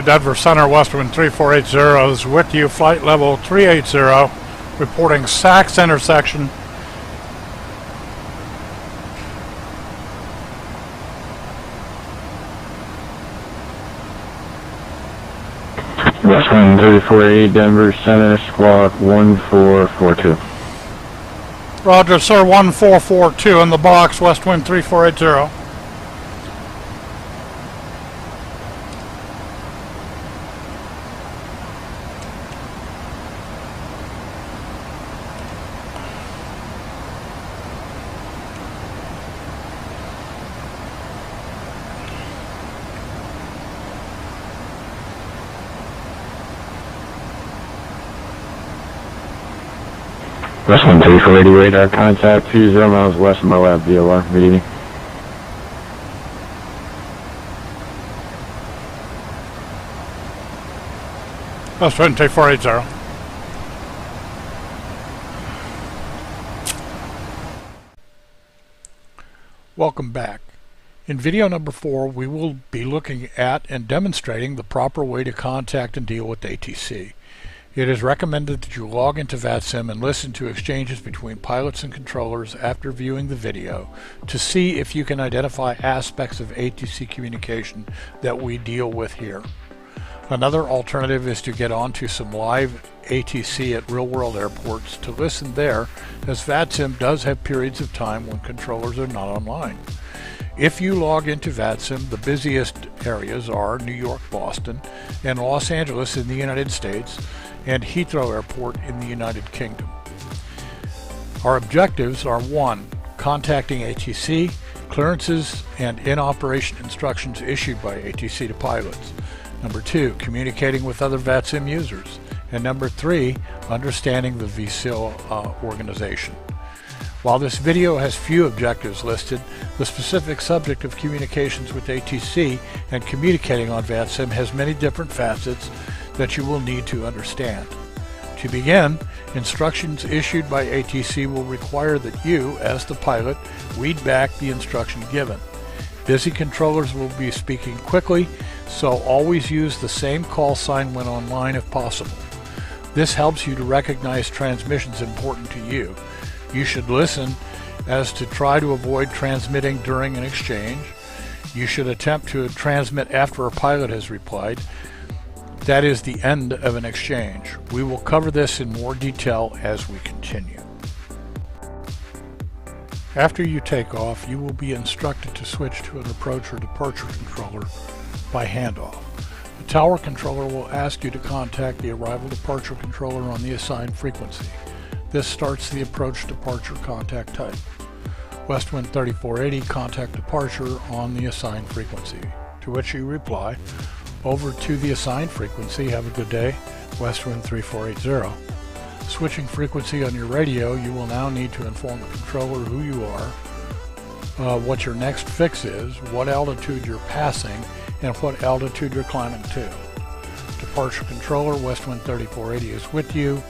Denver Center, Westwind 3480 is with you, flight level 380, reporting Saks intersection. Westwind 3480, Denver Center, squawk 1442. Roger, sir, 1442 in the box, Westwind 3480. Westwind 3480, radar contact 20 miles west of Moab, VOR. Good evening. Westwind 3480. Welcome back. In video number 4, we will be looking at and demonstrating the proper way to contact and deal with ATC. It is recommended that you log into VATSIM and listen to exchanges between pilots and controllers after viewing the video to see if you can identify aspects of ATC communication that we deal with here. Another alternative is to get onto some live ATC at real-world airports to listen there, as VATSIM does have periods of time when controllers are not online. If you log into VATSIM, the busiest areas are New York, Boston, and Los Angeles in the United States, and Heathrow Airport in the United Kingdom. Our objectives are 1. Contacting ATC, clearances and in-operation instructions issued by ATC to pilots. Number 2, communicating with other VATSIM users. And number 3, understanding the VSIL organization. While this video has few objectives listed, the specific subject of communications with ATC and communicating on VATSIM has many different facets that you will need to understand. To begin, instructions issued by ATC will require that you, as the pilot, read back the instruction given. Busy controllers will be speaking quickly, so always use the same call sign when online if possible. This helps you to recognize transmissions important to you. You should listen as to try to avoid transmitting during an exchange. You should attempt to transmit after a pilot has replied. That is the end of an exchange. We will cover this in more detail as we continue. After you take off, you will be instructed to switch to an approach or departure controller by handoff. The tower controller will ask you to contact the arrival departure controller on the assigned frequency. This starts the approach departure contact type. Westwind 3480, contact departure on the assigned frequency. To which you reply, over to the assigned frequency, have a good day, Westwind 3480. Switching frequency on your radio, you will now need to inform the controller who you are, what your next fix is, what altitude you're passing, and what altitude you're climbing to. Departure controller, Westwind 3480 is with you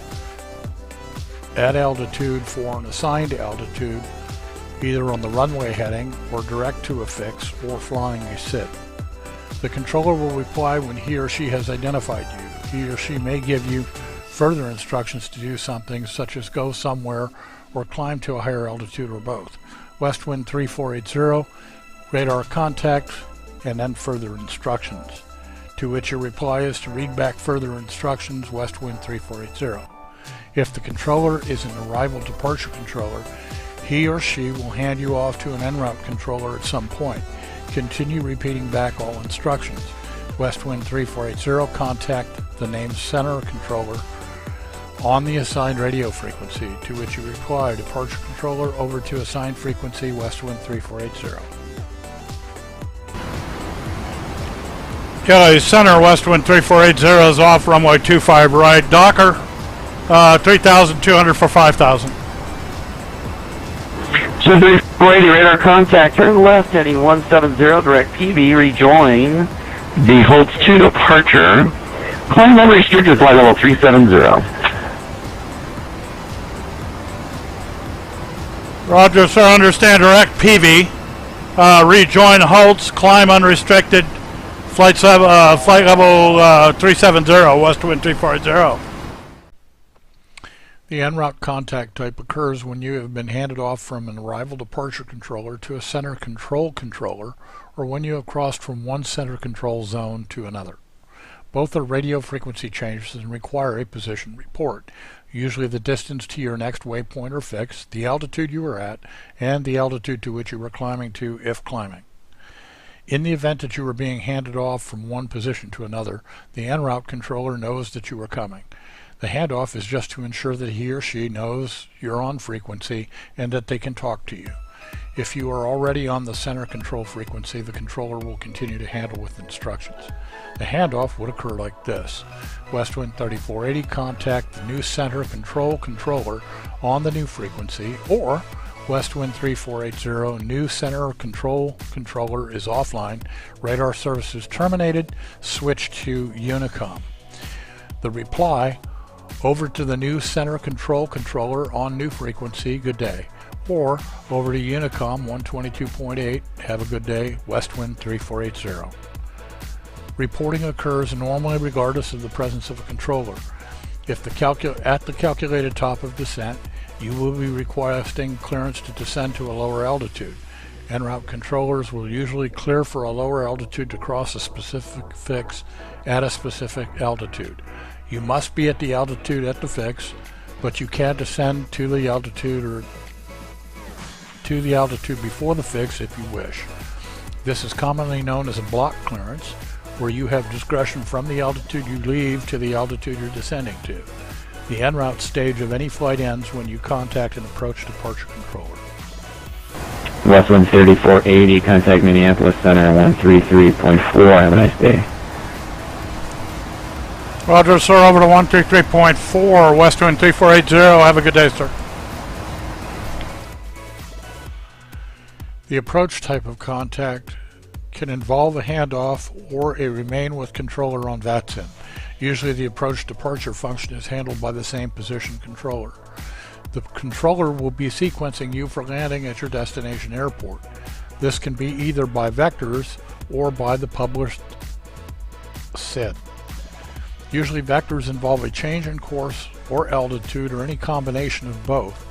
at altitude for an assigned altitude, either on the runway heading or direct to a fix or flying a SID. The controller will reply when he or she has identified you. He or she may give you further instructions to do something such as go somewhere or climb to a higher altitude or both. Westwind 3480, radar contact, and then further instructions. To which your reply is to read back further instructions, Westwind 3480. If the controller is an arrival departure controller, he or she will hand you off to an en route controller at some point. Continue repeating back all instructions. Westwind 3480, contact the named center controller on the assigned radio frequency, to which you reply, departure controller over to assigned frequency, Westwind 3480. Kelly Center, Westwind 3480 is off runway 25 right, Docker, 3,200 for 5,000. 3480, radar contact, turn left heading 170, direct PB, rejoin the Holtz 2 departure. Climb unrestricted, flight level 370. Roger, sir, understand direct PV. Rejoin Holtz, climb unrestricted, Flight level 370, west wind 3480. The en route contact type occurs when you have been handed off from an arrival departure controller to a center control controller, or when you have crossed from one center control zone to another. Both are radio frequency changes and require a position report, usually the distance to your next waypoint or fix, the altitude you were at, and the altitude to which you were climbing to if climbing. In the event that you are being handed off from one position to another, the en route controller knows that you are coming. The handoff is just to ensure that he or she knows you're on frequency and that they can talk to you. If you are already on the center control frequency, the controller will continue to handle with instructions. The handoff would occur like this. Westwind 3480, contact the new center control controller on the new frequency, or Westwind 3480, new center control controller is offline, radar services terminated, switch to Unicom. The reply, over to the new center control controller on new frequency, good day. Or over to Unicom 122.8, have a good day, Westwind 3480. Reporting occurs normally regardless of the presence of a controller. If at the calculated top of descent, you will be requesting clearance to descend to a lower altitude. En route controllers will usually clear for a lower altitude to cross a specific fix at a specific altitude. You must be at the altitude at the fix, but you can descend to the altitude before the fix if you wish. This is commonly known as a block clearance, where you have discretion from the altitude you leave to the altitude you're descending to. The en route stage of any flight ends when you contact an approach departure controller. Westwind 3480, contact Minneapolis Center 133.4. Have a nice day. Roger, sir, over to 133.4, Westwind 3480. Have a good day, sir. The approach type of contact can involve a handoff or a remain with controller on VATSIM. Usually the approach departure function is handled by the same position controller. The controller will be sequencing you for landing at your destination airport. This can be either by vectors or by the published SID. Usually vectors involve a change in course or altitude or any combination of both.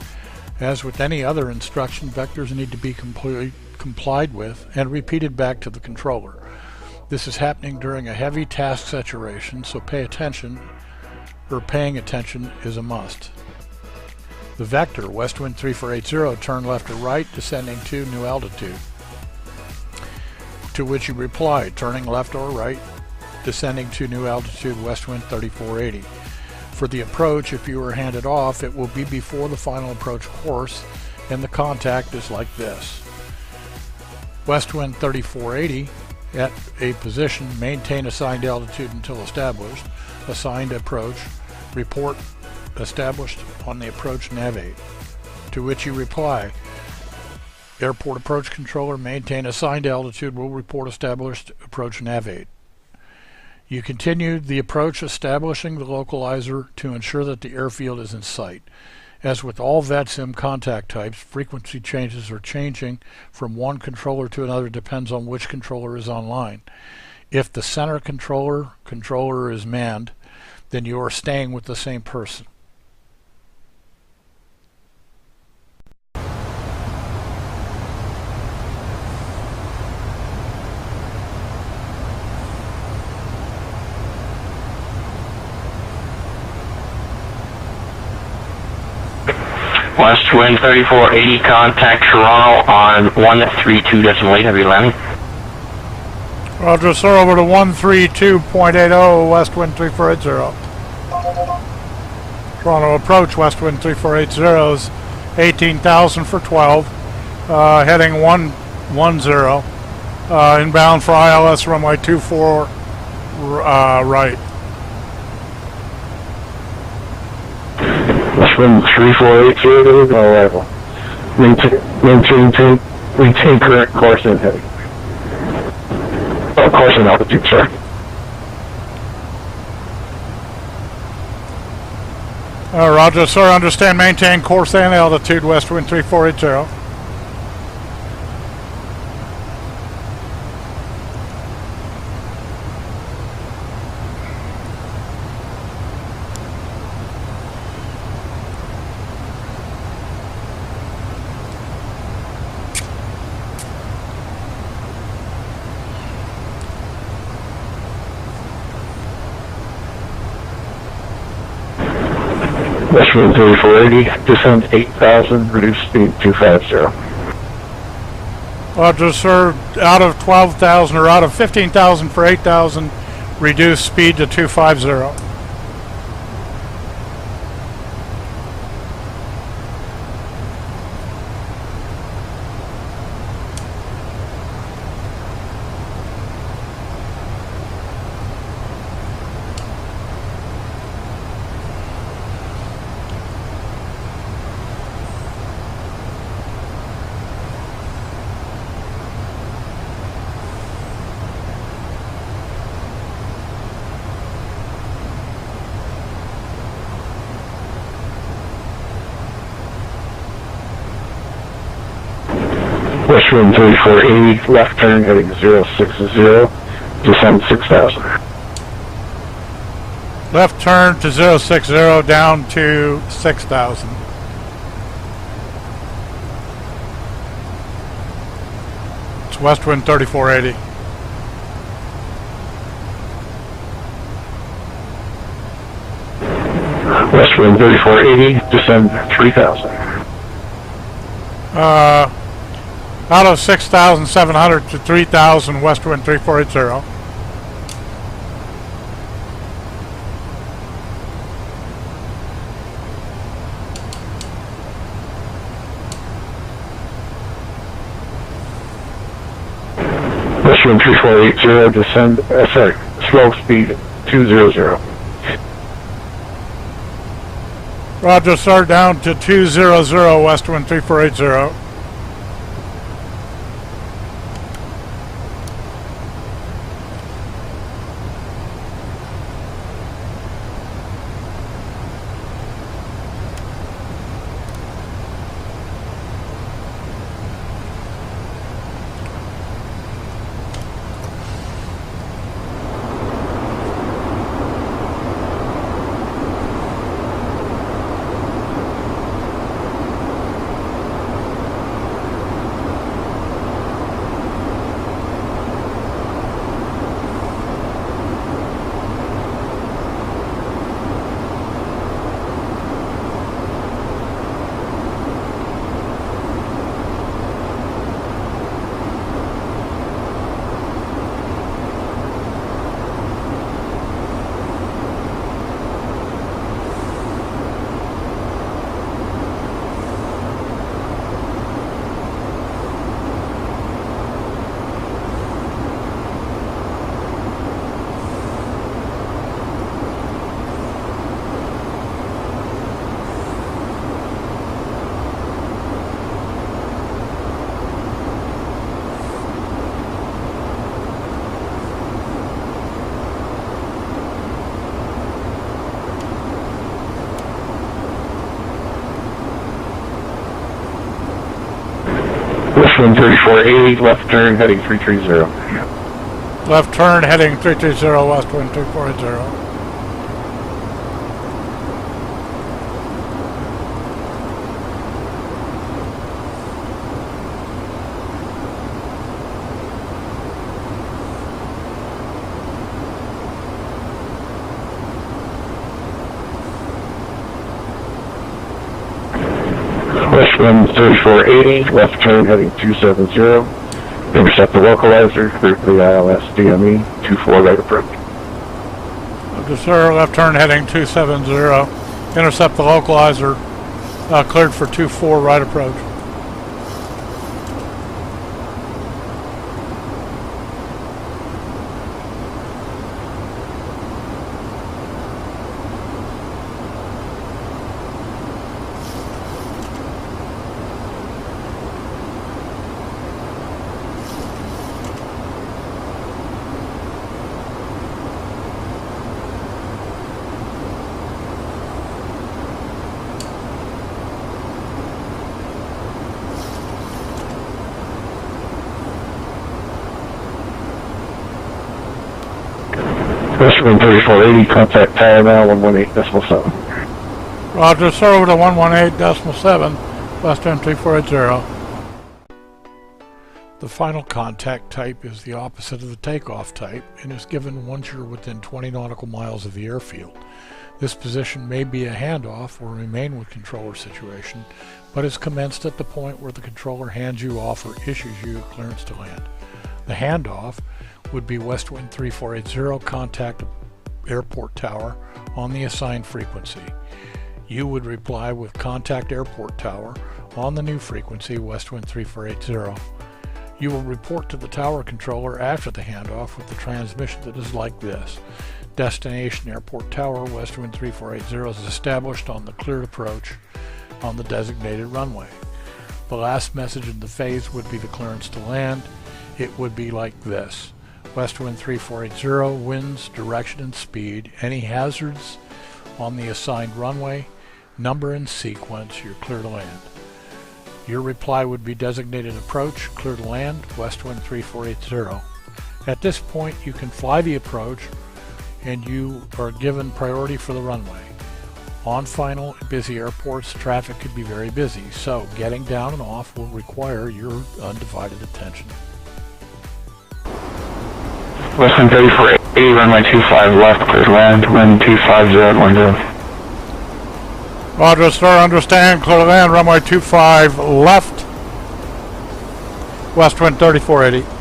As with any other instruction, vectors need to be complied with and repeated back to the controller. This is happening during a heavy task saturation, so paying attention is a must. The vector, Westwind 3480, turn left or right, descending to new altitude. To which you reply, turning left or right, descending to new altitude, Westwind 3480. For the approach, if you are handed off, it will be before the final approach course, and the contact is like this. Westwind 3480, at a position, maintain assigned altitude until established, assigned approach, report established on the approach navigate. To which you reply, airport approach controller, maintain assigned altitude, will report established approach navigate. You continue the approach establishing the localizer to ensure that the airfield is in sight. As with all VATSIM contact types, frequency changes or changing from one controller to another depends on which controller is online. If the center controller is manned, then you are staying with the same person. Westwind 3480, contact Toronto on 132.8. Have you landing? Roger, sir, over to 132.80, Westwind 3480. Toronto approach, Westwind 3480 is 18,000 for 12, heading 110, inbound for ILS runway 24 right. Westwind 3480, arrival. Maintain current course and heading. Course and altitude, sir. Roger, sir, understand, maintain course and altitude, Westwind 3480. Westwind 3480, descend 8,000, reduce speed 250. Roger, sir. Out of 12,000 or out of 15,000 for 8,000, reduce speed to 250. Westwind 3480, left turn heading 060, descend 6,000. Left turn to 060 down to 6,000. It's Westwind 3480. Westwind 3480, descend 3,000. Out of 6,700 to 3,000, Westwind 3480. Westwind 3480, descend, slow speed 200. Roger, sir. Down to 200, Westwind 3480. Westwind 3480, left turn heading 330. Left turn heading 330, Westwind 3480. Westwind 3480, left turn heading 270. Intercept the localizer, clear to the ILS DME, 24 right approach. Roger, sir. Left turn heading 270. Intercept the localizer. Cleared for 24 right approach. Westwind 3480, contact tower now, 118.7. Roger, sir. Over to 118.7, Westwind 3480. The final contact type is the opposite of the takeoff type and is given once you're within 20 nautical miles of the airfield. This position may be a handoff or remain with controller situation, but is commenced at the point where the controller hands you off or issues you a clearance to land. The handoff would be West Wind 3480 contact airport tower on the assigned frequency. You would reply with contact airport tower on the new frequency, West Wind 3480. You will report to the tower controller after the handoff with the transmission that is like this. Destination Airport Tower, West Wind 3480 is established on the cleared approach on the designated runway. The last message in the phase would be the clearance to land. It would be like this. West Wind 3480, winds, direction and speed, any hazards on the assigned runway, number and sequence, you're clear to land. Your reply would be designated approach, clear to land, West Wind 3480. At this point you can fly the approach and you are given priority for the runway. On final busy airports, traffic could be very busy, so getting down and off will require your undivided attention. West Wind 3480, runway 25 left, clear to land, wind 250 at 10. Roger, sir, understand, clear to land, runway 25 left, West Wind 3480.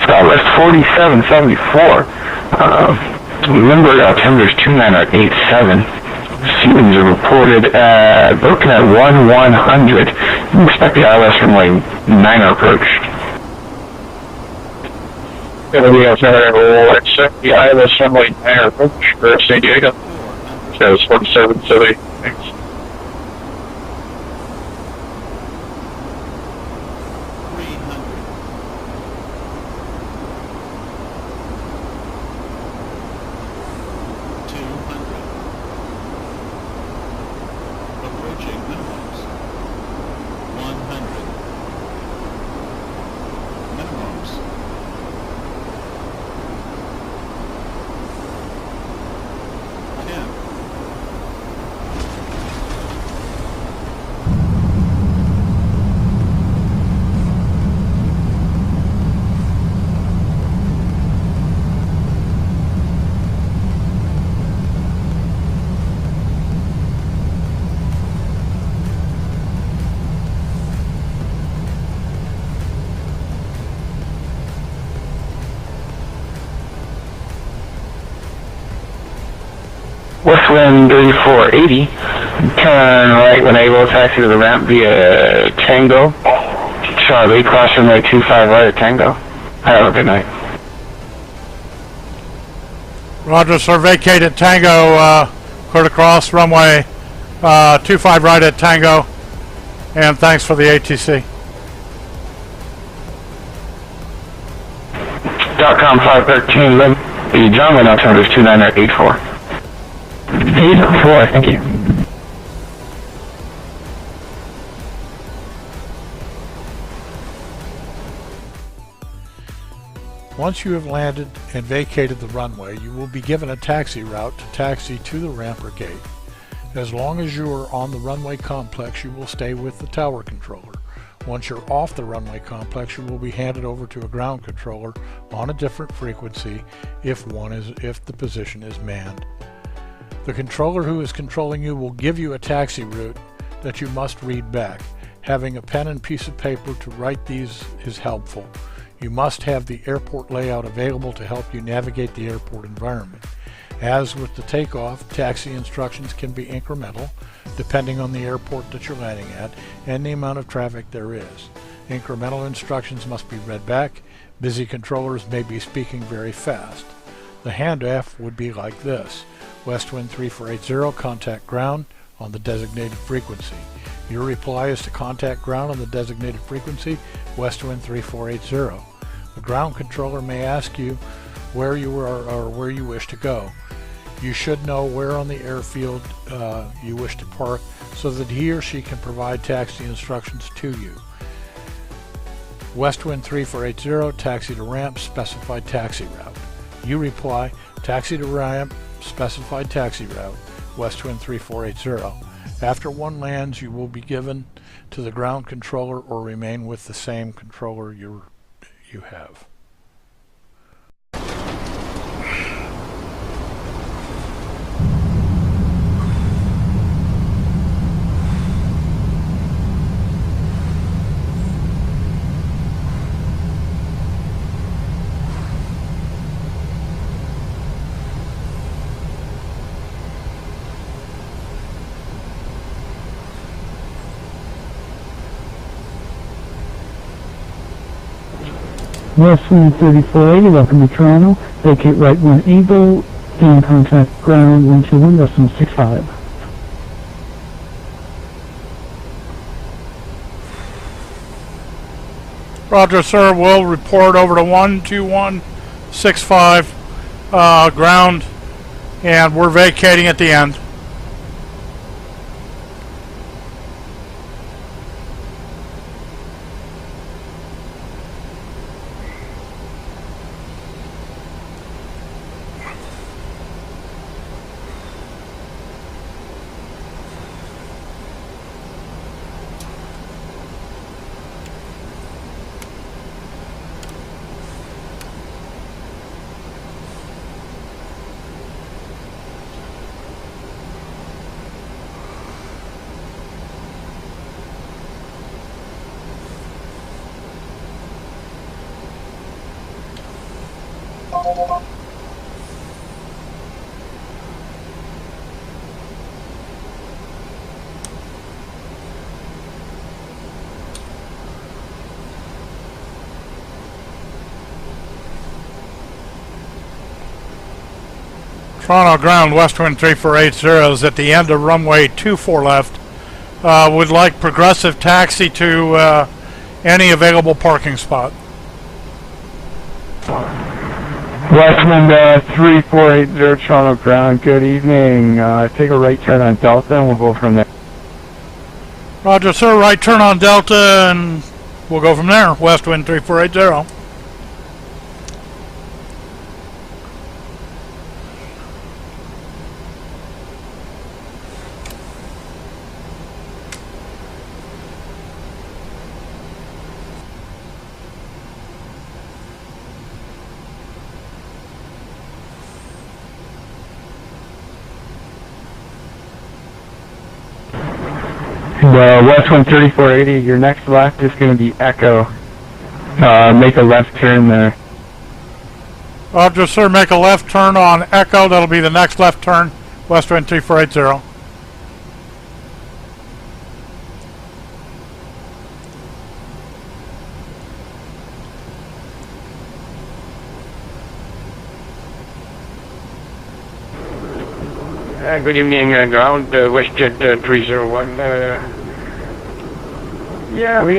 Southwest 4774. Limburg altimeter is 29087. Ceilings are reported broken at 1100. Expect the ILS runway 9 approach. We accept the ILS runway 9 approach for San Diego. That was 4770. Thanks. West Wind 3480, turn right when able, taxi to the ramp via Tango. Charlie, cross runway 25 right at Tango. Have a good night. Roger, sir, vacated Tango, clear to cross runway 25 right at Tango, and thanks for the ATC. .com 513, The John altimeter is 2984. 84, thank you. Once you have landed and vacated the runway, you will be given a taxi route to taxi to the ramp or gate. As long as you are on the runway complex, you will stay with the tower controller. Once you're off the runway complex, you will be handed over to a ground controller on a different frequency if the position is manned. The controller who is controlling you will give you a taxi route that you must read back. Having a pen and piece of paper to write these is helpful. You must have the airport layout available to help you navigate the airport environment. As with the takeoff, taxi instructions can be incremental, depending on the airport that you're landing at and the amount of traffic there is. Incremental instructions must be read back. Busy controllers may be speaking very fast. The handoff would be like this. Westwind 3480, contact ground on the designated frequency. Your reply is to contact ground on the designated frequency, Westwind 3480. The ground controller may ask you where you are or where you wish to go. You should know where on the airfield you wish to park so that he or she can provide taxi instructions to you. Westwind 3480, taxi to ramp, specified taxi route. You reply, taxi to ramp, specified taxi route, Westwind 3480. After one lands, you will be given to the ground controller or remain with the same controller you have. Westwind 3480, welcome to Toronto. Vacate right 1 Eagle, gain contact ground 121, Westwind 65. Roger, sir. We'll report over to 12165 ground, and we're vacating at the end. Toronto ground, Westwind 3480 is at the end of runway 24 left. Would like progressive taxi to any available parking spot. Westwind 3480, Toronto ground, good evening. Take a right turn on Delta and we'll go from there. Roger, sir. Right turn on Delta and we'll go from there. Westwind 3480. Westwind 3480, your next left is going to be Echo. Make a left turn there. Roger, sir. Make a left turn on Echo. That'll be the next left turn. Westwind 3480. Good evening, ground, WestJet 301. Yeah, we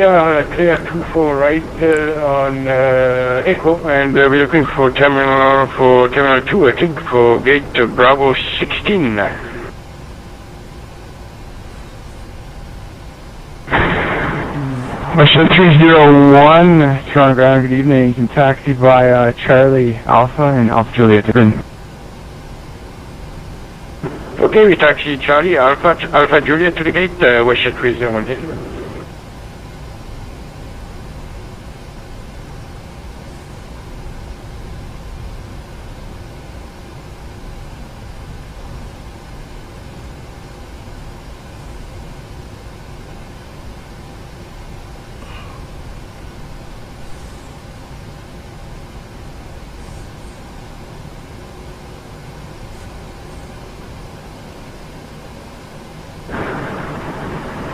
clear 24 right on Echo, and we're looking for Terminal 2, I think, for gate Bravo 16. Western 301, Toronto Ground, good evening. You can taxi by Charlie Alpha and Alpha Juliet Different. Okay, we taxi Charlie Alpha Juliet to the gate, Western 301.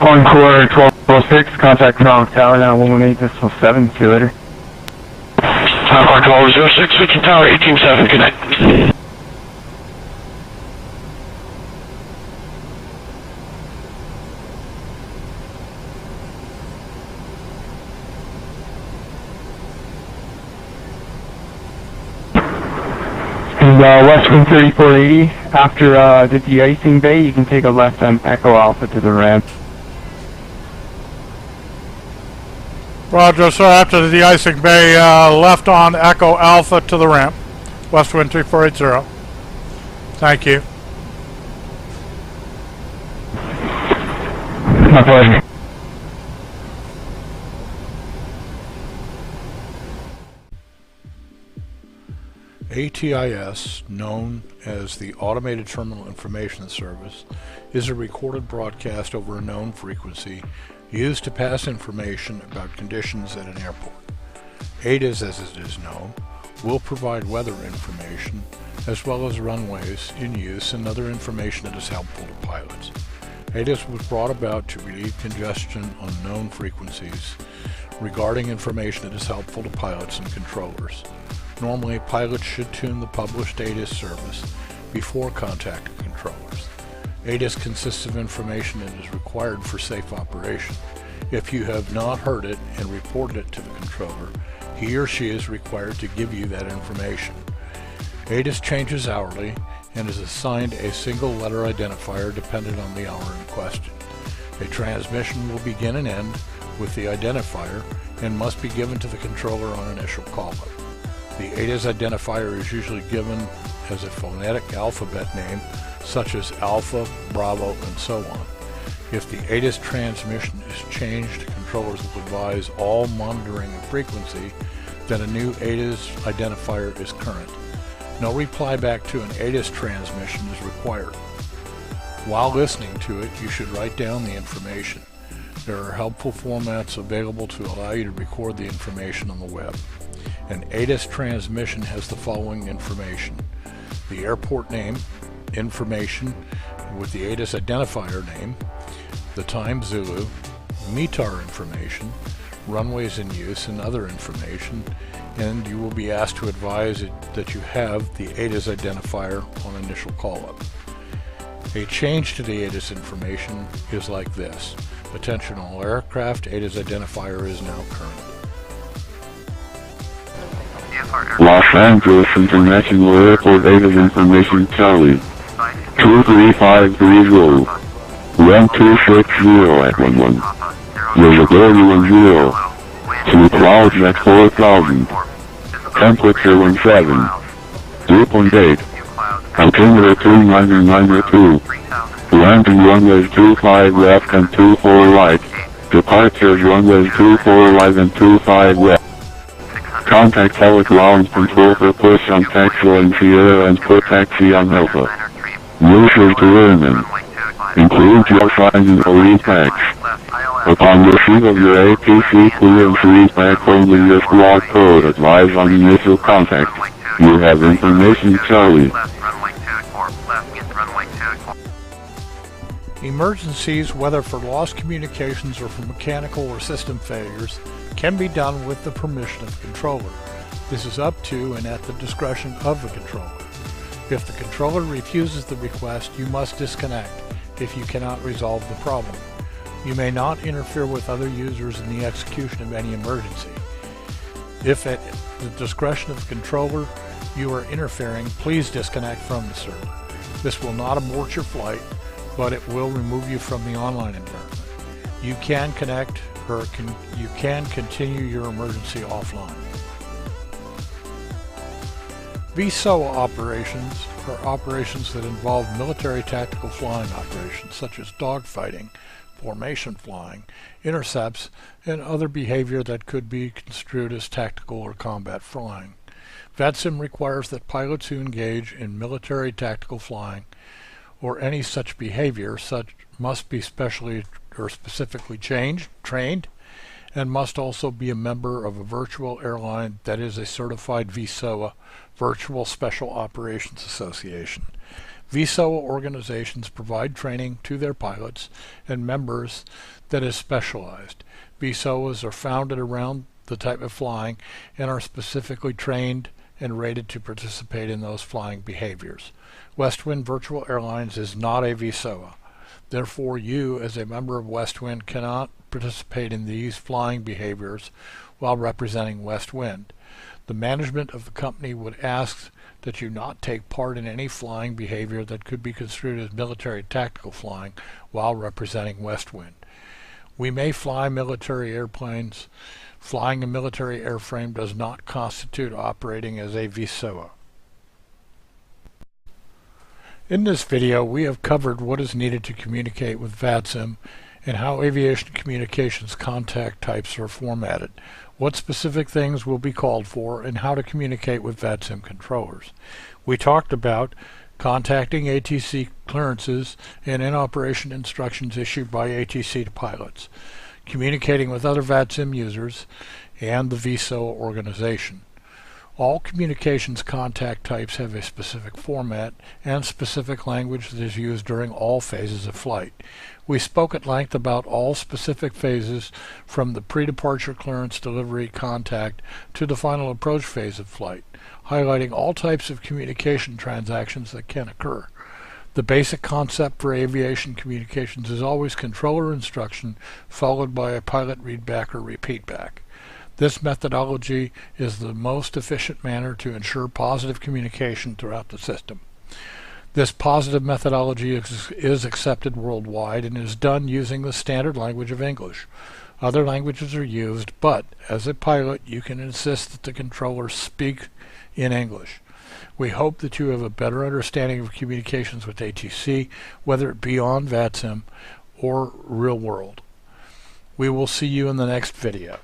Encore 1206, contact Toronto Tower now 118.7, see you later. Encore 1206, switching tower 18.7, good night. And Westwind 3480, after the de-icing bay, you can take a left on Echo Alpha to the ramp. Roger, sir. After the de-icing bay, left on Echo Alpha to the ramp. Westwind 3480. Thank you. My pleasure. ATIS, known as the Automated Terminal Information Service, is a recorded broadcast over a known frequency used to pass information about conditions at an airport. ATIS, as it is known, will provide weather information as well as runways in use and other information that is helpful to pilots. ATIS was brought about to relieve congestion on known frequencies regarding information that is helpful to pilots and controllers. Normally, pilots should tune the published ATIS service before contacting controllers. ATIS consists of information that is required for safe operation. If you have not heard it and reported it to the controller, he or she is required to give you that information. ATIS changes hourly and is assigned a single letter identifier dependent on the hour in question. A transmission will begin and end with the identifier and must be given to the controller on initial call-up. The ATIS identifier is usually given as a phonetic alphabet name, such as Alpha, Bravo, and so on. If the ATIS transmission is changed, controllers will advise all monitoring of frequency that a new ATIS identifier is current. No reply back to an ATIS transmission is required. While listening to it, you should write down the information. There are helpful formats available to allow you to record the information on the web. An ATIS transmission has the following information: the airport name, information with the ATIS identifier name, the time Zulu, METAR information, runways in use and other information, and you will be asked to advise that you have the ATIS identifier on initial call-up. A change to the ATIS information is like this: attention all aircraft, ATIS identifier is now current. Los Angeles International Airport ATIS information Charlie 23530 Ramp 260 at 11 Visibility 10 Two clouds at 4000 Temperature 17 2.8 Altimeter 29902 Landing runways 25 left and 24 right Departures runways 24 right and 25 left. Contact Helic Lounge Control for push on taxi on Sierra and put taxi on Alpha. Wishes to airmen. Include your sign or repacks. Upon receipt of your ATC clearance repack only your squad code advise on initial contact. You have information Charlie. Emergencies, whether for lost communications or for mechanical or system failures, can be done with the permission of the controller. This is up to and at the discretion of the controller. If the controller refuses the request, you must disconnect if you cannot resolve the problem. You may not interfere with other users in the execution of any emergency. If at the discretion of the controller you are interfering, please disconnect from the server. This will not abort your flight, but it will remove you from the online environment. You can connect or you can continue your emergency offline. VSOA operations are operations that involve military tactical flying operations such as dogfighting, formation flying, intercepts, and other behavior that could be construed as tactical or combat flying. VATSIM requires that pilots who engage in military tactical flying or any such behavior must be specially or specifically trained, and must also be a member of a virtual airline that is a certified VSOA, Virtual Special Operations Association. VSOA organizations provide training to their pilots and members that is specialized. VSOAs are founded around the type of flying and are specifically trained and rated to participate in those flying behaviors. Westwind Virtual Airlines is not a VSOA. Therefore, you, as a member of Westwind, cannot participate in these flying behaviors while representing Westwind. The management of the company would ask that you not take part in any flying behavior that could be construed as military tactical flying while representing Westwind. We may fly military airplanes. Flying a military airframe does not constitute operating as a VSOA. In this video, we have covered what is needed to communicate with VATSIM and how aviation communications contact types are formatted, what specific things will be called for, and how to communicate with VATSIM controllers. We talked about contacting ATC clearances and in-operation instructions issued by ATC to pilots, communicating with other VATSIM users, and the VSOA organization. All communications contact types have a specific format and specific language that is used during all phases of flight. We spoke at length about all specific phases from the pre-departure clearance delivery contact to the final approach phase of flight, highlighting all types of communication transactions that can occur. The basic concept for aviation communications is always controller instruction followed by a pilot readback or repeat back. This methodology is the most efficient manner to ensure positive communication throughout the system. This positive methodology is accepted worldwide and is done using the standard language of English. Other languages are used, but as a pilot you can insist that the controller speak in English. We hope that you have a better understanding of communications with ATC, whether it be on VATSIM or real world. We will see you in the next video.